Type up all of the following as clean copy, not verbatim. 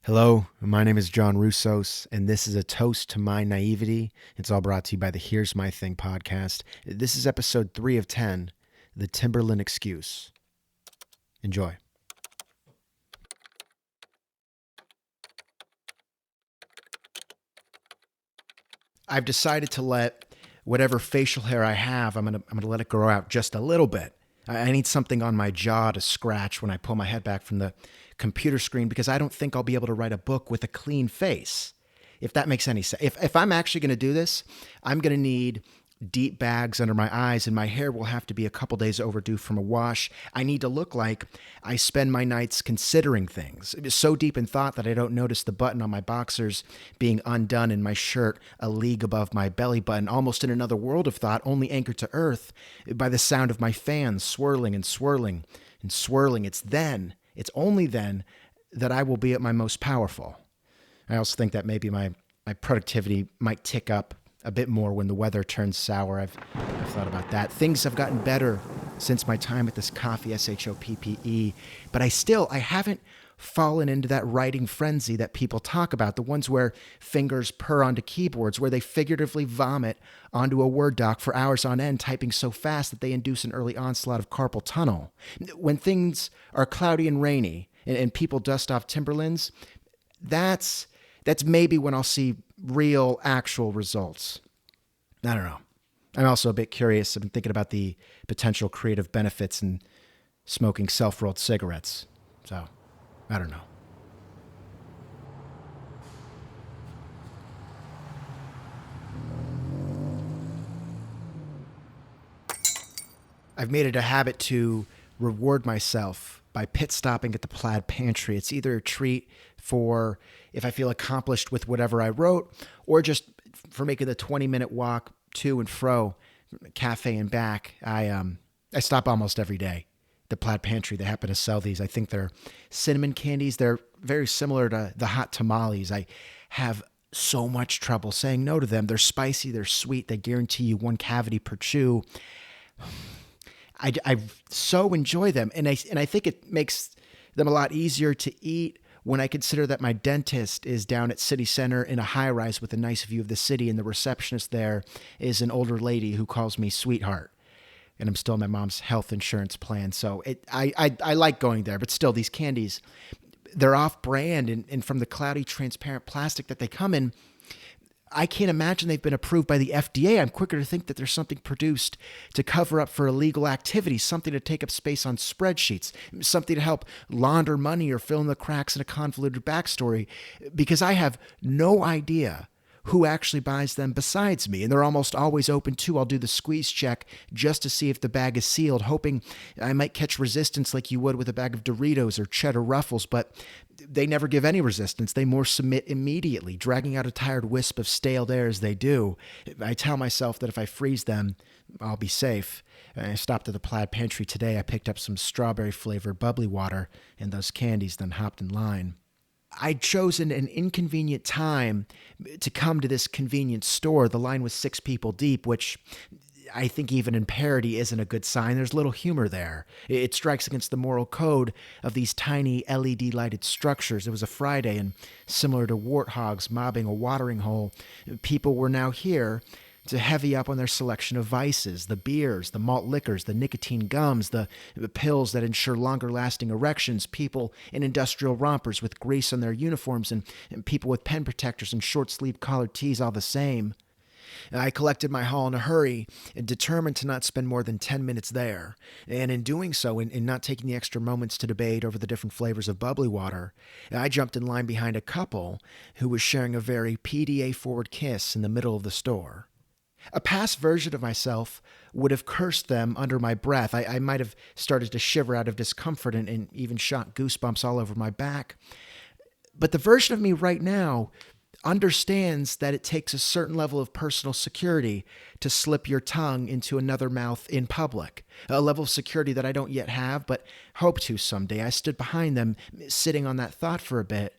Hello, my name is John Russos, and this is a Toast to My Naivety. It's all brought to you by the Here's My Thing podcast. This is episode 3 of 10, The Timberland Excuse. Enjoy. I've decided to let whatever facial hair I have, I'm gonna let it grow out just a little bit. I need something on my jaw to scratch when I pull my head back from the computer screen because I don't think I'll be able to write a book with a clean face. If that makes any sense. If I'm actually going to do this, I'm going to need deep bags under my eyes, and my hair will have to be a couple days overdue from a wash. I need to look like I spend my nights considering things, so deep in thought that I don't notice the button on my boxers being undone and my shirt a league above my belly button, almost in another world of thought, only anchored to earth by the sound of my fan swirling and swirling and swirling. It's only then that I will be at my most powerful. I also think that maybe my productivity might tick up a bit more when the weather turns sour. I've thought about that. Things have gotten better since my time at this coffee, SHOPPE, but I haven't fallen into that writing frenzy that people talk about, the ones where fingers purr onto keyboards, where they figuratively vomit onto a Word doc for hours on end, typing so fast that they induce an early onslaught of carpal tunnel. When things are cloudy and rainy and people dust off Timberlands, that's maybe when I'll see real, actual results. I don't know. I'm also a bit curious. I've been thinking about the potential creative benefits in smoking self-rolled cigarettes. So, I don't know. I've made it a habit to reward myself by pit stopping at the plaid pantry. It's either a treat for if I feel accomplished with whatever I wrote, or just for making the 20-minute walk to and fro, cafe and back. I stop almost every day. The plaid pantry, they happen to sell these. I think they're cinnamon candies. They're very similar to the hot tamales. I have so much trouble saying no to them. They're spicy, they're sweet, they guarantee you one cavity per chew. I so enjoy them, and I think it makes them a lot easier to eat when I consider that my dentist is down at City Center in a high-rise with a nice view of the city, and the receptionist there is an older lady who calls me sweetheart. And I'm still on my mom's health insurance plan, so I like going there. But still, these candies, they're off-brand, and from the cloudy, transparent plastic that they come in, I can't imagine they've been approved by the FDA. I'm quicker to think that there's something produced to cover up for illegal activity, something to take up space on spreadsheets, something to help launder money or fill in the cracks in a convoluted backstory, because I have no idea who actually buys them besides me. And they're almost always open too. I'll do the squeeze check just to see if the bag is sealed, hoping I might catch resistance like you would with a bag of Doritos or cheddar Ruffles, but they never give any resistance. They more submit immediately, dragging out a tired wisp of stale air as they do. I tell myself that if I freeze them, I'll be safe. I stopped at the plaid pantry today. I picked up some strawberry flavored bubbly water and those candies, then hopped in line. I'd chosen an inconvenient time to come to this convenience store. The line was 6 people deep, which I think even in parody isn't a good sign. There's little humor there. It strikes against the moral code of these tiny LED lighted structures. It was a Friday, and similar to warthogs mobbing a watering hole, people were now here to heavy up on their selection of vices, the beers, the malt liquors, the nicotine gums, the pills that ensure longer-lasting erections, people in industrial rompers with grease on their uniforms, and people with pen protectors and short-sleeved collared tees, all the same. I collected my haul in a hurry and determined to not spend more than 10 minutes there. And in doing so, in not taking the extra moments to debate over the different flavors of bubbly water, I jumped in line behind a couple who was sharing a very PDA-forward kiss in the middle of the store. A past version of myself would have cursed them under my breath. I might have started to shiver out of discomfort and even shot goosebumps all over my back. But the version of me right now understands that it takes a certain level of personal security to slip your tongue into another mouth in public, a level of security that I don't yet have, but hope to someday. I stood behind them, sitting on that thought for a bit,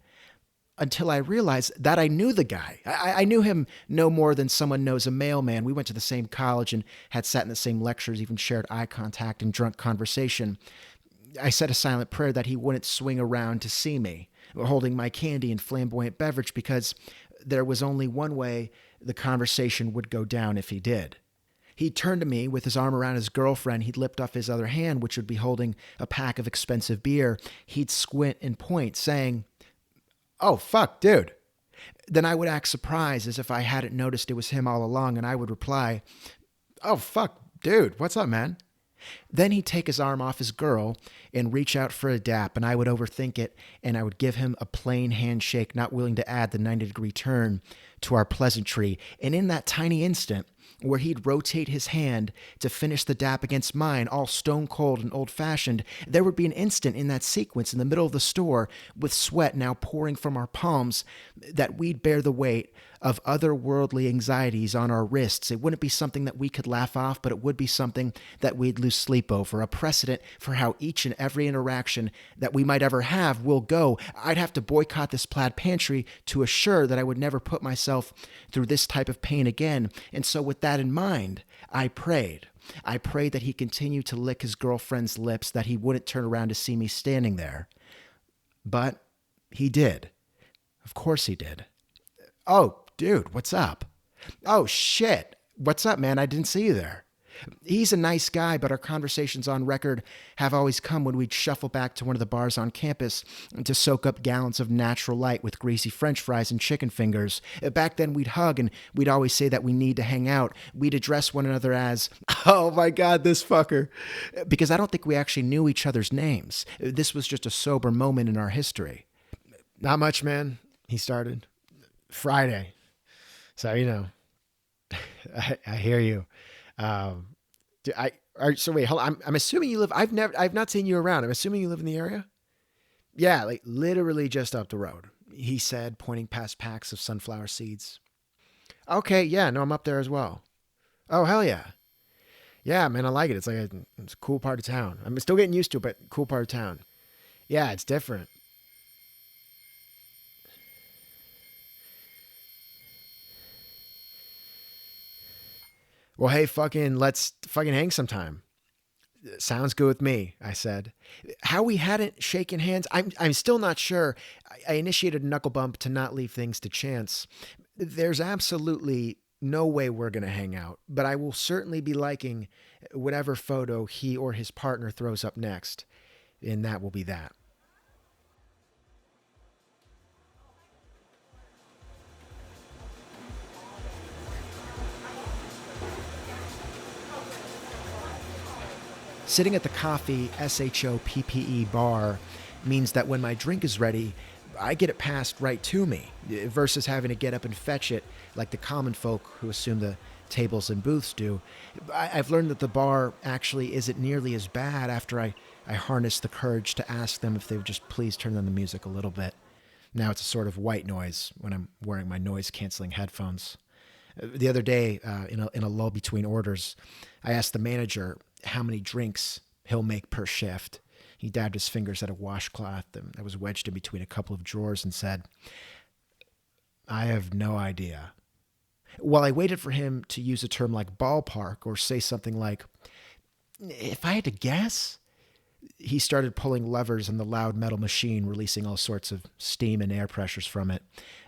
until I realized that I knew the guy. I knew him no more than someone knows a mailman. We went to the same college and had sat in the same lectures, even shared eye contact and drunk conversation. I said a silent prayer that he wouldn't swing around to see me. holding my candy and flamboyant beverage because there was only one way the conversation would go down if he did. He'd turn to me with his arm around his girlfriend. He'd lift off his other hand, which would be holding a pack of expensive beer. He'd squint and point, saying, "Oh, fuck, dude." Then I would act surprised as if I hadn't noticed it was him all along, and I would reply, "Oh, fuck, dude, what's up, man?" Then he'd take his arm off his girl and reach out for a dap, and I would overthink it, and I would give him a plain handshake, not willing to add the 90-degree turn to our pleasantry. And in that tiny instant, where he'd rotate his hand to finish the dap against mine, all stone cold and old-fashioned, there would be an instant in that sequence in the middle of the store, with sweat now pouring from our palms, that we'd bear the weight of otherworldly anxieties on our wrists. It wouldn't be something that we could laugh off, but it would be something that we'd lose sleep over, a precedent for how each and every interaction that we might ever have will go. I'd have to boycott this plaid pantry to assure that I would never put myself through this type of pain again. And so with that in mind, I prayed. I prayed that he continued to lick his girlfriend's lips, that he wouldn't turn around to see me standing there. But he did. Of course he did. "Oh, dude, what's up?" "Oh, shit. What's up, man? I didn't see you there." He's a nice guy, but our conversations on record have always come when we'd shuffle back to one of the bars on campus to soak up gallons of natural light with greasy French fries and chicken fingers. Back then, we'd hug, and we'd always say that we need to hang out. We'd address one another as, "Oh my God, this fucker," because I don't think we actually knew each other's names. This was just a sober moment in our history. "Not much, man," he started. "Friday. So, I hear you. So wait, hold on. I'm assuming you live, I've not seen you around. I'm assuming you live in the area?" "Yeah, like literally just up the road," he said, pointing past packs of sunflower seeds. "Okay, yeah, no, I'm up there as well." "Oh, hell yeah. Yeah, man, I like it. It's a cool part of town. I'm still getting used to it, but cool part of town. Yeah, it's different." "Well, hey, let's fucking hang sometime." "Sounds good with me," I said. How we hadn't shaken hands, I'm still not sure. I initiated a knuckle bump to not leave things to chance. There's absolutely no way we're going to hang out, but I will certainly be liking whatever photo he or his partner throws up next, and that will be that. Sitting at the coffee SHOPPE bar means that when my drink is ready, I get it passed right to me, versus having to get up and fetch it like the common folk who assume the tables and booths do. I've learned that the bar actually isn't nearly as bad after I harness the courage to ask them if they would just please turn down the music a little bit. Now it's a sort of white noise when I'm wearing my noise-canceling headphones. The other day, in a lull between orders, I asked the manager how many drinks he'll make per shift. He dabbed his fingers at a washcloth that was wedged in between a couple of drawers and said, "I have no idea." While I waited for him to use a term like ballpark or say something like, "If I had to guess," he started pulling levers on the loud metal machine, releasing all sorts of steam and air pressures from it.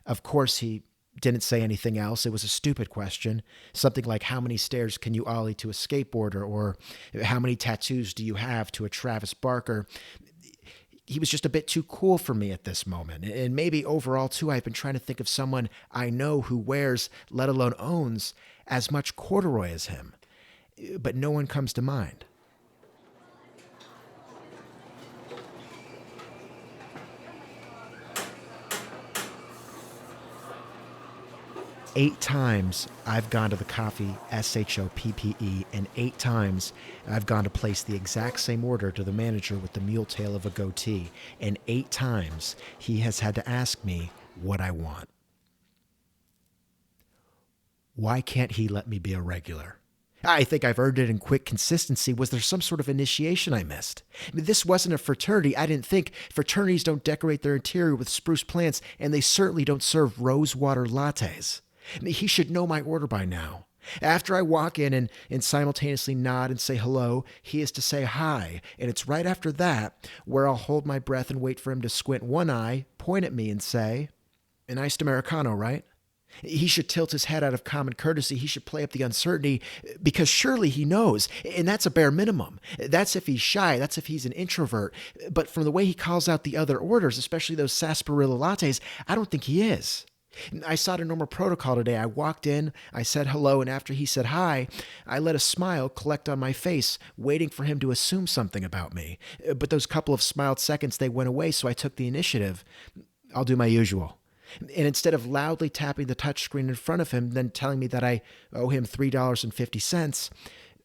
Of course, he didn't say anything else. It was a stupid question. Something like, how many stairs can you ollie to a skateboarder? Or how many tattoos do you have to a Travis Barker? He was just a bit too cool for me at this moment. And maybe overall, too, I've been trying to think of someone I know who wears, let alone owns, as much corduroy as him. But no one comes to mind. 8 times I've gone to the coffee SHOPPE, and 8 times I've gone to place the exact same order to the manager with the mule tail of a goatee, and 8 times he has had to ask me what I want. Why can't he let me be a regular? I think I've earned it in quick consistency. Was there some sort of initiation I missed? I mean, this wasn't a fraternity. I didn't think. Fraternities don't decorate their interior with spruce plants, and they certainly don't serve rose water lattes. I mean, he should know my order by now. After I walk in and simultaneously nod and say hello, he is to say hi. And it's right after that where I'll hold my breath and wait for him to squint one eye, point at me, and say, an iced Americano, right? He should tilt his head out of common courtesy. He should play up the uncertainty because surely he knows. And that's a bare minimum. That's if he's shy. That's if he's an introvert. But from the way he calls out the other orders, especially those sarsaparilla lattes, I don't think he is. I saw the normal protocol today. I walked in, I said hello, and after he said hi, I let a smile collect on my face, waiting for him to assume something about me. But those couple of smiled seconds, they went away, so I took the initiative. I'll do my usual. And instead of loudly tapping the touchscreen in front of him, then telling me that I owe him $3.50,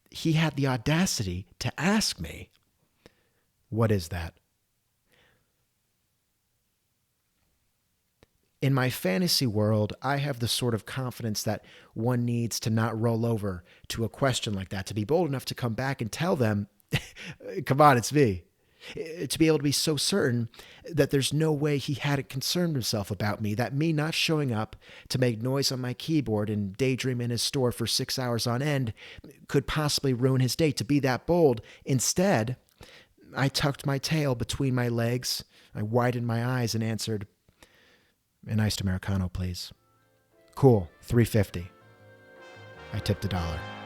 he had the audacity to ask me, what is that? In my fantasy world, I have the sort of confidence that one needs to not roll over to a question like that, to be bold enough to come back and tell them, come on, it's me. To be able to be so certain that there's no way he hadn't concerned himself about me, that me not showing up to make noise on my keyboard and daydream in his store for 6 hours on end could possibly ruin his day. To be that bold. Instead, I tucked my tail between my legs, I widened my eyes and answered, an iced Americano, please. Cool, $3.50. I tipped $1.